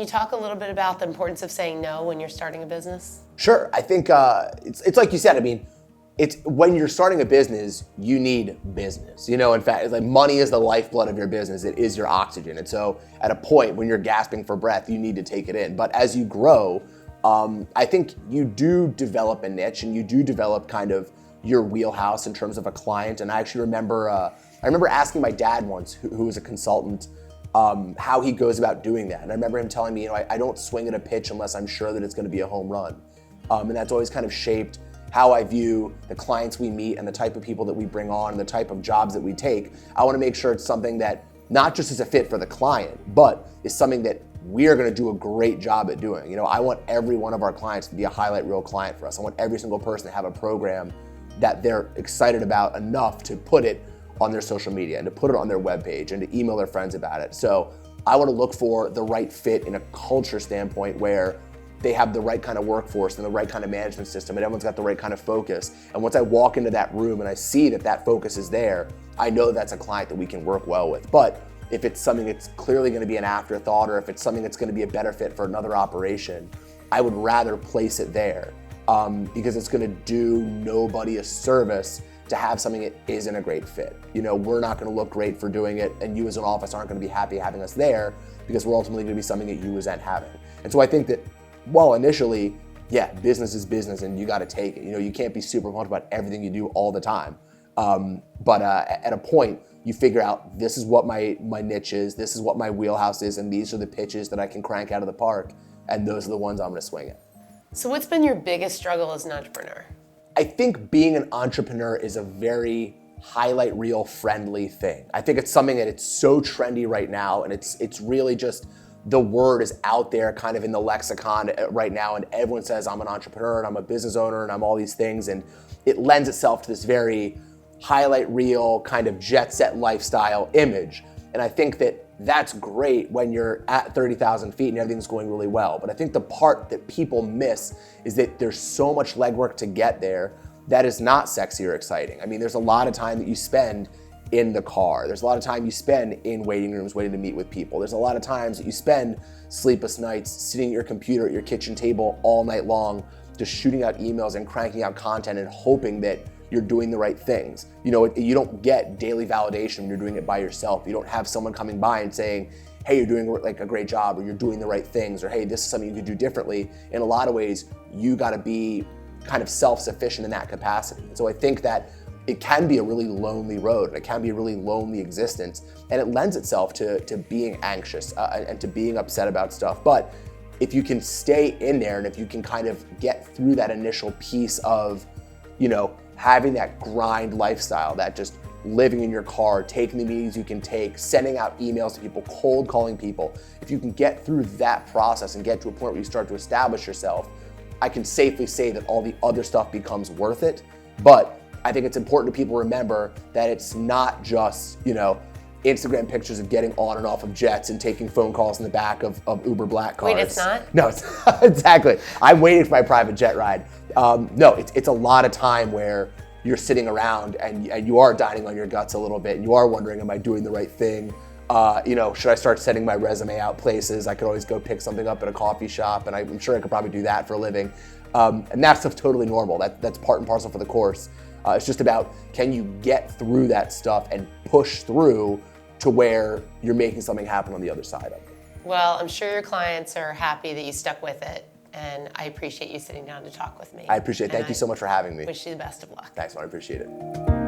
talk a little bit about the importance of saying no when you're starting a business? Sure. I think it's like you said. I mean, it's when you're starting a business, you need business. In fact, it's like money is the lifeblood of your business. It is your oxygen. And so at a point when you're gasping for breath, you need to take it in. But as you grow, I think you do develop a niche and you do develop kind of your wheelhouse in terms of a client. And I actually remember, asking my dad once, who was a consultant, how he goes about doing that. And I remember him telling me, I don't swing at a pitch unless I'm sure that it's going to be a home run. And that's always kind of shaped how I view the clients we meet and the type of people that we bring on and the type of jobs that we take. I want to make sure it's something that not just is a fit for the client, but is something that we are going to do a great job at doing. I want every one of our clients to be a highlight reel client for us. I want every single person to have a program that they're excited about enough to put it on their social media and to put it on their webpage and to email their friends about it. So I want to look for the right fit in a culture standpoint where they have the right kind of workforce and the right kind of management system and everyone's got the right kind of focus. And once I walk into that room and I see that focus is there, I know that's a client that we can work well with. But if it's something that's clearly going to be an afterthought, or if it's something that's going to be a better fit for another operation, I would rather place it there because it's going to do nobody a service to have something that isn't a great fit. We're not going to look great for doing it, and you as an office aren't going to be happy having us there because we're ultimately going to be something that you resent having. And so I think that while initially, business is business and you got to take it. You can't be super pumped about everything you do all the time. But at a point, you figure out this is what my niche is, this is what my wheelhouse is, and these are the pitches that I can crank out of the park, and those are the ones I'm going to swing at. So what's been your biggest struggle as an entrepreneur? I think being an entrepreneur is a very highlight reel friendly thing. I think it's something that it's so trendy right now, and it's really just the word is out there kind of in the lexicon right now, and everyone says I'm an entrepreneur and I'm a business owner and I'm all these things, and it lends itself to this very highlight reel kind of jet set lifestyle image. And I think that that's great when you're at 30,000 feet and everything's going really well. But I think the part that people miss is that there's so much legwork to get there that is not sexy or exciting. I mean, there's a lot of time that you spend in the car. There's a lot of time you spend in waiting rooms waiting to meet with people. There's a lot of times that you spend sleepless nights sitting at your computer at your kitchen table all night long, just shooting out emails and cranking out content and hoping that you're doing the right things. You don't get daily validation when you're doing it by yourself. You don't have someone coming by and saying, hey, you're doing like a great job, or you're doing the right things, or hey, this is something you could do differently. In a lot of ways, you gotta be kind of self-sufficient in that capacity. So I think that it can be a really lonely road, and it can be a really lonely existence, and it lends itself to being anxious and to being upset about stuff. But if you can stay in there, and if you can kind of get through that initial piece of, having that grind lifestyle, that just living in your car, taking the meetings you can take, sending out emails to people, cold calling people, if you can get through that process and get to a point where you start to establish yourself, I can safely say that all the other stuff becomes worth it. But I think it's important to people remember that it's not just, Instagram pictures of getting on and off of jets and taking phone calls in the back of Uber black cars. Wait, it's not? No, it's not. Exactly. I'm waiting for my private jet ride. No, it's a lot of time where you're sitting around and you are dining on your guts a little bit, and you are wondering, am I doing the right thing? Should I start sending my resume out places? I could always go pick something up at a coffee shop, and I'm sure I could probably do that for a living. And that stuff's totally normal. That's part and parcel for the course. It's just about, can you get through that stuff and push through to where you're making something happen on the other side of it. Well, I'm sure your clients are happy that you stuck with it, and I appreciate you sitting down to talk with me. I appreciate it. Thank you so much for having me. Wish you the best of luck. Thanks, man. I appreciate it.